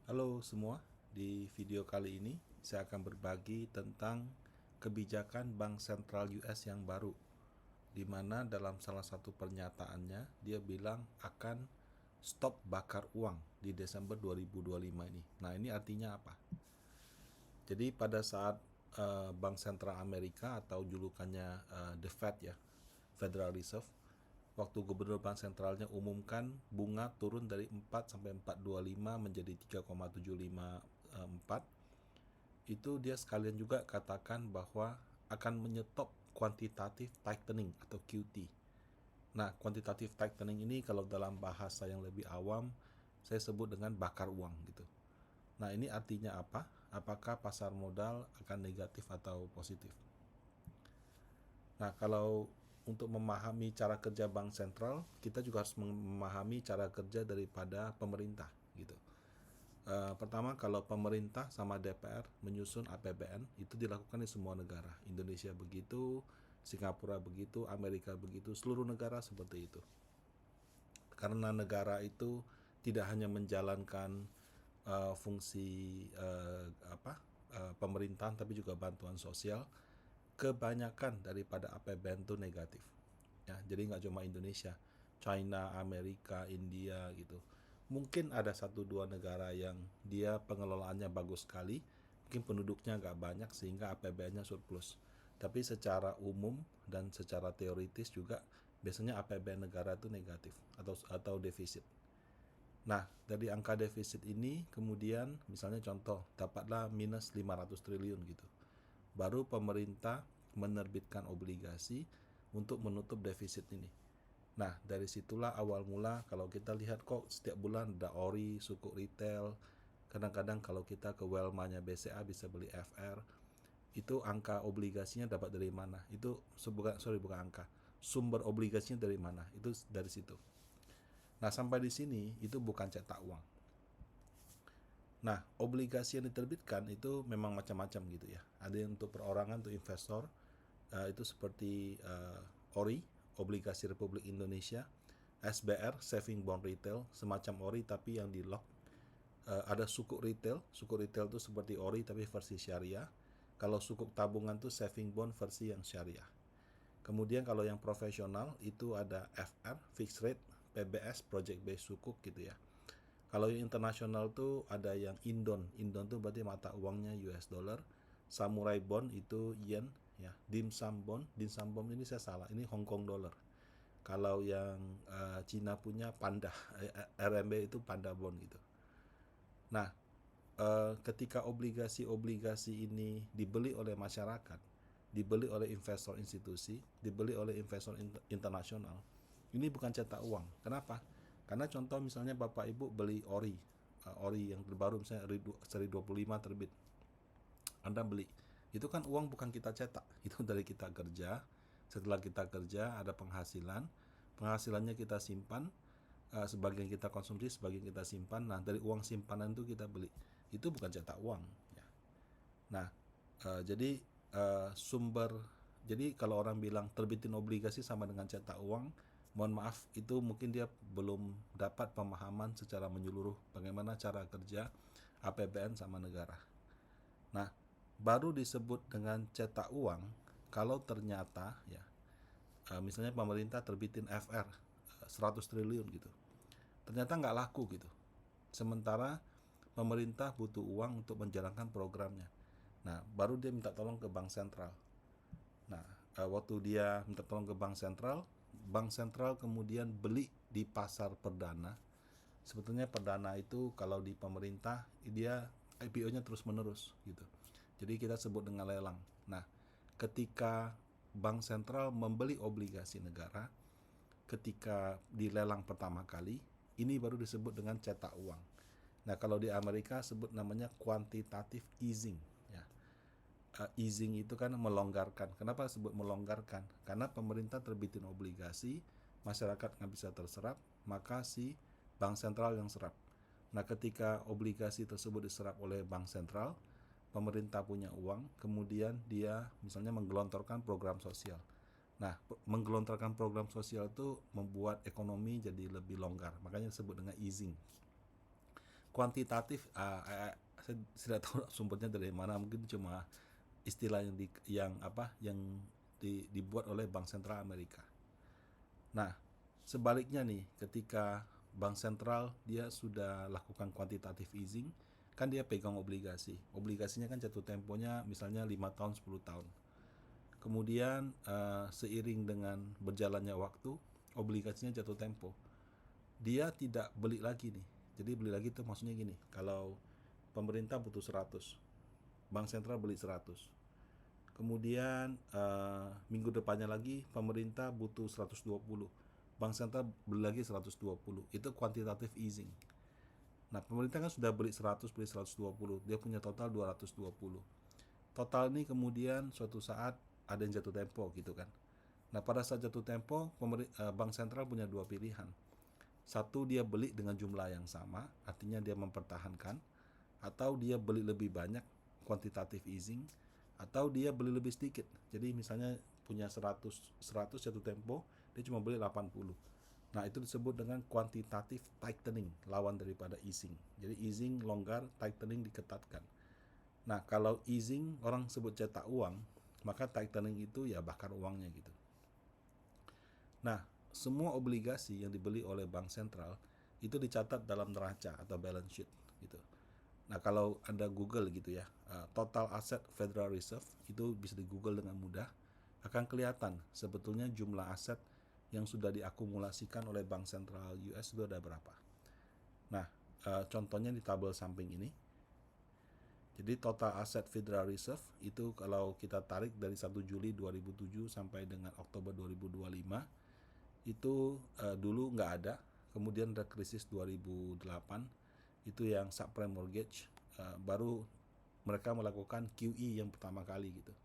Halo semua, di video kali ini saya akan berbagi tentang kebijakan Bank Sentral US yang baru, di mana dalam salah satu pernyataannya dia bilang akan stop bakar uang di Desember 2025 ini. Nah, ini artinya apa? Jadi pada saat Bank Sentral Amerika atau julukannya The Fed ya, Federal Reserve, waktu Gubernur Bank Sentralnya umumkan bunga turun dari 4 sampai 4,25 menjadi 3,754, itu dia sekalian juga katakan bahwa akan menyetop quantitative tightening atau QT. Nah, quantitative tightening ini kalau dalam bahasa yang lebih awam saya sebut dengan bakar uang gitu. Nah, ini artinya apa? Apakah pasar modal akan negatif atau positif? Nah, kalau untuk memahami cara kerja bank sentral, kita juga harus memahami cara kerja daripada pemerintah gitu. Pertama, kalau pemerintah sama DPR menyusun APBN, itu dilakukan di semua negara. Indonesia begitu, Singapura begitu, Amerika begitu, seluruh negara seperti itu. Karena negara itu tidak hanya menjalankan fungsi pemerintahan, tapi juga bantuan sosial. Kebanyakan daripada APBN itu negatif. Ya, jadi nggak cuma Indonesia, China, Amerika, India gitu. Mungkin ada satu dua negara yang dia pengelolaannya bagus sekali, mungkin penduduknya nggak banyak sehingga APBN-nya surplus. Tapi secara umum dan secara teoritis juga biasanya APBN negara itu negatif atau defisit. Nah, dari angka defisit ini kemudian misalnya contoh dapatlah minus 500 triliun gitu. Baru pemerintah menerbitkan obligasi untuk menutup defisit ini. Nah, dari situlah awal mula kalau kita lihat kok setiap bulan ada ori, sukuk retail. Kadang-kadang kalau kita ke Welma-nya BCA bisa beli FR. Itu angka obligasinya dapat dari mana? Itu bukan angka. Sumber obligasinya dari mana? Itu dari situ. Nah, sampai di sini itu bukan cetak uang. Nah, obligasi yang diterbitkan itu memang macam-macam gitu ya. Ada yang untuk perorangan, untuk investor, itu seperti ORI, Obligasi Republik Indonesia, SBR, Saving Bond Retail, semacam ORI tapi yang di lock. Ada sukuk retail itu seperti ORI tapi versi syariah. Kalau sukuk tabungan itu saving bond versi yang syariah. Kemudian kalau yang profesional itu ada FR, fixed rate, PBS, project based sukuk gitu ya. Kalau yang internasional tuh ada yang Indon. Indon tuh berarti mata uangnya US dollar. Samurai bond itu yen ya. Dim Sum bond, ini saya salah. Ini Hong Kong dollar. Kalau yang Cina punya panda, RMB itu panda bond gitu. Nah, ketika obligasi-obligasi ini dibeli oleh masyarakat, dibeli oleh investor institusi, dibeli oleh investor internasional, ini bukan cetak uang. Kenapa? Karena contoh misalnya Bapak Ibu beli ori, ori yang terbaru misalnya seri 25 terbit, Anda beli, itu kan uang bukan kita cetak, itu dari kita kerja. Setelah kita kerja ada penghasilan, penghasilannya kita simpan, sebagian kita konsumsi, sebagian kita simpan. Nah, dari uang simpanan itu kita beli, itu bukan cetak uang ya. Nah, jadi jadi kalau orang bilang terbitin obligasi sama dengan cetak uang, mohon maaf itu mungkin dia belum dapat pemahaman secara menyeluruh bagaimana cara kerja APBN sama negara. Nah, baru disebut dengan cetak uang kalau ternyata ya misalnya pemerintah terbitin FR 100 triliun gitu. Ternyata nggak laku gitu. Sementara pemerintah butuh uang untuk menjalankan programnya. Nah, baru dia minta tolong ke bank sentral. Nah, waktu dia minta tolong ke bank sentral kemudian beli di pasar perdana. Sebetulnya perdana itu kalau di pemerintah dia IPO-nya terus menerus gitu. Jadi kita sebut dengan lelang. Nah, ketika bank sentral membeli obligasi negara, ketika dilelang pertama kali, ini baru disebut dengan cetak uang. Nah, kalau di Amerika sebut namanya quantitative easing ya. Easing itu kan melonggarkan. Kenapa disebut melonggarkan? Karena pemerintah terbitin obligasi, masyarakat nggak bisa terserap, maka si bank sentral yang serap. Nah, ketika obligasi tersebut diserap oleh bank sentral, pemerintah punya uang, kemudian dia misalnya menggelontorkan program sosial. Nah, menggelontorkan program sosial itu membuat ekonomi jadi lebih longgar, makanya disebut dengan easing. kuantitatif, saya tidak tahu sumbernya dari mana, mungkin cuma istilah yang dibuat oleh Bank Sentral Amerika. Nah, sebaliknya nih, ketika Bank Sentral dia sudah lakukan quantitative easing, kan dia pegang obligasi. Obligasinya kan jatuh temponya misalnya 5 tahun, 10 tahun. Kemudian seiring dengan berjalannya waktu, obligasinya jatuh tempo. Dia tidak beli lagi nih. Jadi beli lagi itu maksudnya gini, kalau pemerintah butuh 100, Bank Sentral beli 100. Kemudian minggu depannya lagi pemerintah butuh 120. Bank Sentral beli lagi 120. Itu quantitative easing. Nah, pemerintah kan sudah beli 100, beli 120. Dia punya total 220. Total ini kemudian suatu saat ada yang jatuh tempo gitu kan. Nah, pada saat jatuh tempo, Bank Sentral punya dua pilihan. Satu, dia beli dengan jumlah yang sama, artinya dia mempertahankan, atau dia beli lebih banyak, quantitative easing, atau dia beli lebih sedikit. Jadi misalnya punya 100 jatuh tempo, dia cuma beli 80. Nah, itu disebut dengan quantitative tightening, lawan daripada easing. Jadi easing longgar, tightening diketatkan. Nah, kalau easing orang sebut cetak uang, maka tightening itu ya bakar uangnya gitu. Nah, semua obligasi yang dibeli oleh Bank Sentral itu dicatat dalam neraca atau balance sheet gitu. Nah, kalau Anda Google gitu ya, total aset Federal Reserve itu bisa di Google dengan mudah, akan kelihatan sebetulnya jumlah aset yang sudah diakumulasikan oleh Bank Sentral US itu ada berapa. Nah, contohnya di tabel samping ini. Jadi total aset Federal Reserve itu kalau kita tarik dari 1 Juli 2007 sampai dengan Oktober 2025, itu dulu nggak ada. Kemudian ada krisis 2008, itu yang subprime mortgage, baru mereka melakukan QE yang pertama kali gitu.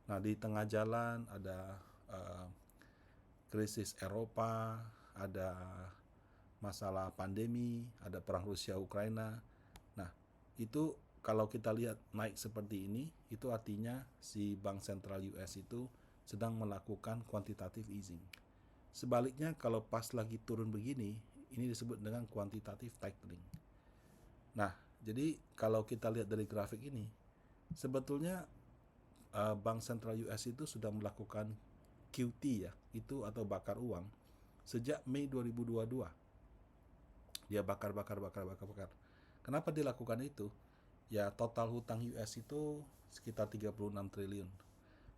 Nah, di tengah jalan ada krisis Eropa, ada masalah pandemi, ada perang Rusia Ukraina. Nah, itu kalau kita lihat naik seperti ini, itu artinya si Bank Sentral US itu sedang melakukan quantitative easing. Sebaliknya kalau pas lagi turun begini, ini disebut dengan quantitative tightening. Nah, jadi kalau kita lihat dari grafik ini, sebetulnya Bank Sentral US itu sudah melakukan QT ya, itu atau bakar uang sejak Mei 2022. Dia bakar. Kenapa dilakukan itu? Ya, total hutang US itu sekitar 36 triliun.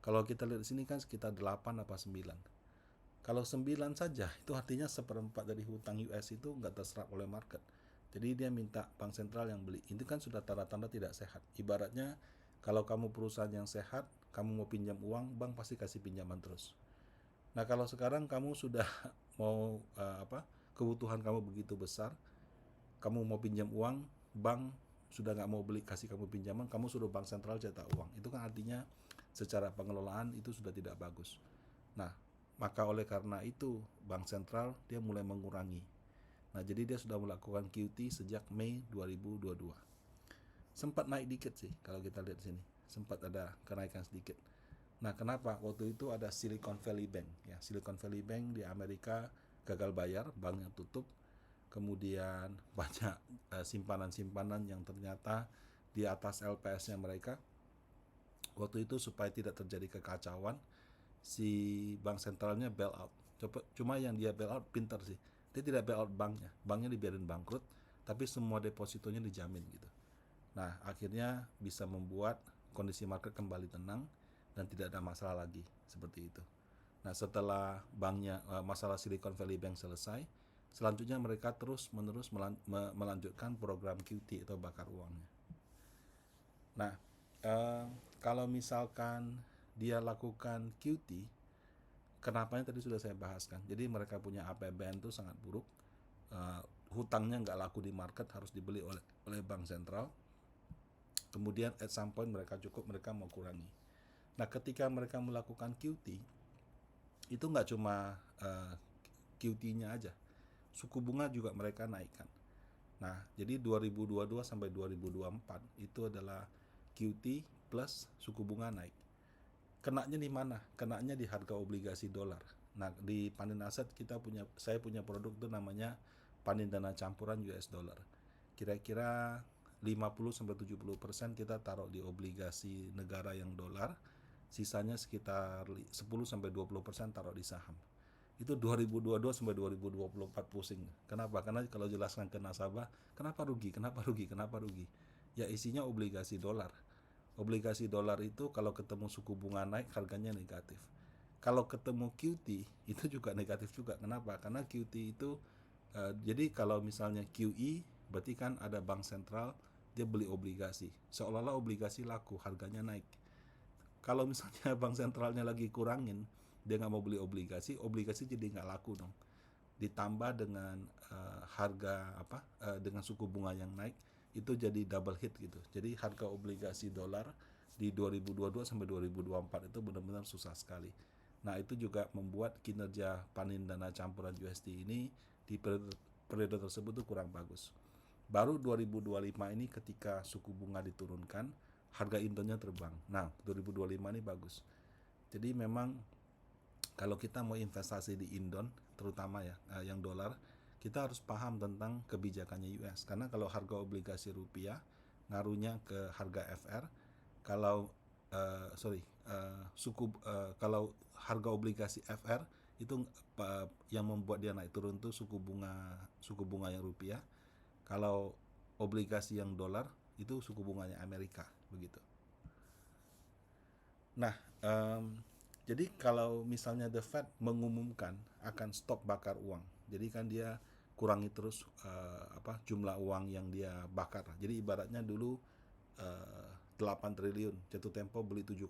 Kalau kita lihat di sini kan sekitar 8 apa 9. Kalau 9 saja, itu artinya 1/4 dari hutang US itu nggak terserap oleh market. Jadi dia minta Bank Sentral yang beli. Itu kan sudah tanda-tanda tidak sehat. Ibaratnya kalau kamu perusahaan yang sehat, kamu mau pinjam uang, bank pasti kasih pinjaman terus. Nah, kalau sekarang kamu sudah mau kebutuhan kamu begitu besar, kamu mau pinjam uang, bank sudah nggak mau beli kasih kamu pinjaman, kamu suruh Bank Sentral cetak uang. Itu kan artinya secara pengelolaan itu sudah tidak bagus. Nah, maka oleh karena itu Bank Sentral dia mulai mengurangi. Nah, jadi dia sudah melakukan QT sejak Mei 2022. Sempat naik dikit sih kalau kita lihat sini. Sempat ada kenaikan sedikit. Nah, kenapa? Waktu itu ada Silicon Valley Bank. Ya, Silicon Valley Bank di Amerika gagal bayar, banknya tutup. Kemudian banyak simpanan-simpanan yang ternyata di atas LPS-nya mereka. Waktu itu supaya tidak terjadi kekacauan, si bank sentralnya bail out. Cuma yang dia bail out pintar sih. Dia tidak bail out banknya. Banknya dibiarin bangkrut, tapi semua depositonya dijamin gitu. Nah, akhirnya bisa membuat kondisi market kembali tenang dan tidak ada masalah lagi seperti itu. Nah, setelah banknya masalah Silicon Valley Bank selesai, selanjutnya mereka terus-menerus melanjutkan program QT atau bakar uangnya. Nah, kalau misalkan dia lakukan QT, kenapanya tadi sudah saya bahaskan. Jadi mereka punya APBN itu sangat buruk, hutangnya nggak laku di market, harus dibeli oleh bank sentral. Kemudian at some point mereka mau kurangi. Nah, ketika mereka melakukan QT, itu nggak cuma QT-nya aja, suku bunga juga mereka naikkan. Nah, jadi 2022 sampai 2024 itu adalah QT plus suku bunga naik. Kenanya di mana? Kenanya di harga obligasi dolar. Nah, di Panin Aset saya punya produk itu namanya Panin Dana Campuran US Dollar. kira-kira 50-70% kita taruh di obligasi negara yang dolar, sisanya sekitar 10-20% taruh di saham. Itu 2022 sampai 2024 pusing. Kenapa? Karena kalau jelaskan ke nasabah, kenapa rugi, kenapa rugi, kenapa rugi? Ya isinya obligasi dolar. Obligasi dolar itu kalau ketemu suku bunga naik, harganya negatif. Kalau ketemu QT, itu juga negatif juga. Kenapa? Karena QT itu, jadi kalau misalnya QE, berarti kan ada bank sentral, dia beli obligasi. Seolah-olah obligasi laku, harganya naik. Kalau misalnya bank sentralnya lagi kurangin, dia nggak mau beli obligasi, obligasi jadi nggak laku dong. Ditambah dengan harga dengan suku bunga yang naik, itu jadi double hit gitu. Jadi harga obligasi dolar di 2022 sampai 2024 itu benar-benar susah sekali. Nah, itu juga membuat kinerja panin dana campuran USD ini di periode tersebut tuh kurang bagus. Baru 2025 ini ketika suku bunga diturunkan, harga Indonya terbang. Nah, 2025 ini bagus. Jadi memang kalau kita mau investasi di Indon, terutama ya yang dolar, kita harus paham tentang kebijakannya US. Karena kalau harga obligasi rupiah ngaruhnya ke harga FR, kalau kalau harga obligasi FR itu yang membuat dia naik turun tuh suku bunga yang rupiah. Kalau obligasi yang dolar itu suku bunganya Amerika begitu. Nah, jadi kalau misalnya The Fed mengumumkan akan stop bakar uang, jadi kan dia kurangi terus jumlah uang yang dia bakar. Jadi ibaratnya dulu 8 triliun, jatuh tempo beli 7,5.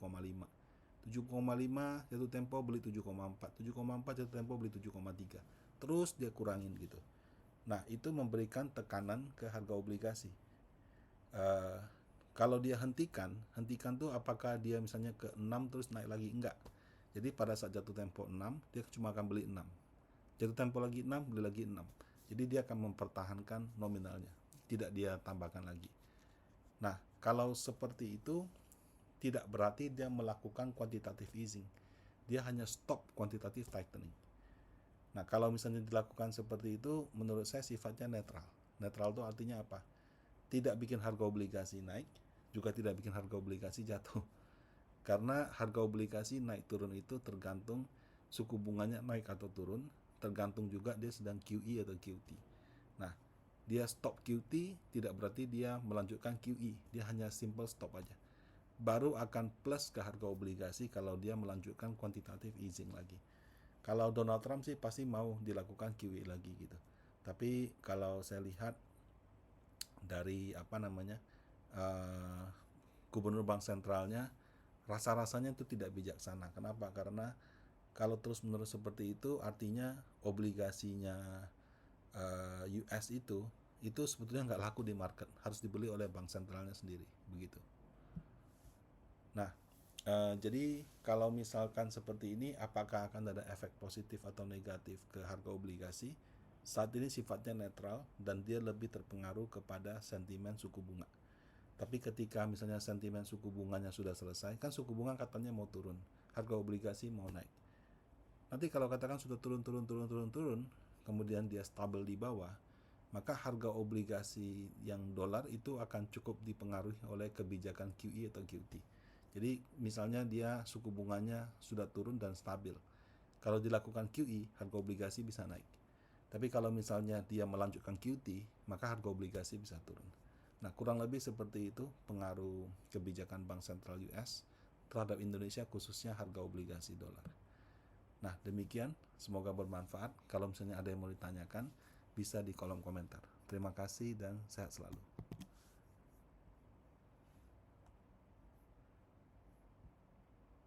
7,5 jatuh tempo beli 7,4. 7,4 jatuh tempo beli 7,3. Terus dia kurangin gitu. Nah, itu memberikan tekanan ke harga obligasi. Kalau dia hentikan tuh apakah dia misalnya ke 6 terus naik lagi? Enggak. Jadi pada saat jatuh tempo 6, dia cuma akan beli 6. Jatuh tempo lagi 6, beli lagi 6. Jadi dia akan mempertahankan nominalnya, tidak dia tambahkan lagi. Nah, kalau seperti itu, tidak berarti dia melakukan quantitative easing. Dia hanya stop quantitative tightening. Nah, kalau misalnya dilakukan seperti itu, menurut saya sifatnya netral. Netral itu artinya apa? Tidak bikin harga obligasi naik, juga tidak bikin harga obligasi jatuh. Karena harga obligasi naik turun itu tergantung suku bunganya naik atau turun, tergantung juga dia sedang QE atau QT. Nah, dia stop QT tidak berarti dia melanjutkan QE, dia hanya simple stop aja. Baru akan plus ke harga obligasi kalau dia melanjutkan quantitative easing lagi. Kalau Donald Trump sih pasti mau dilakukan QE lagi gitu. Tapi kalau saya lihat dari gubernur bank sentralnya, rasa-rasanya itu tidak bijaksana. Kenapa? Karena kalau terus-menerus seperti itu, artinya obligasinya US itu sebetulnya nggak laku di market, harus dibeli oleh bank sentralnya sendiri, begitu. Nah, jadi kalau misalkan seperti ini, apakah akan ada efek positif atau negatif ke harga obligasi? Saat ini sifatnya netral dan dia lebih terpengaruh kepada sentimen suku bunga. Tapi ketika misalnya sentimen suku bunganya sudah selesai, kan suku bunga katanya mau turun, harga obligasi mau naik. Nanti kalau katakan sudah turun, kemudian dia stabil di bawah, maka harga obligasi yang dolar itu akan cukup dipengaruhi oleh kebijakan QE atau QT. Jadi misalnya dia suku bunganya sudah turun dan stabil. Kalau dilakukan QE, harga obligasi bisa naik. Tapi kalau misalnya dia melanjutkan QT, maka harga obligasi bisa turun. Nah, kurang lebih seperti itu pengaruh kebijakan Bank Sentral US terhadap Indonesia, khususnya harga obligasi dolar. Nah, demikian. Semoga bermanfaat. Kalau misalnya ada yang mau ditanyakan, bisa di kolom komentar. Terima kasih dan sehat selalu.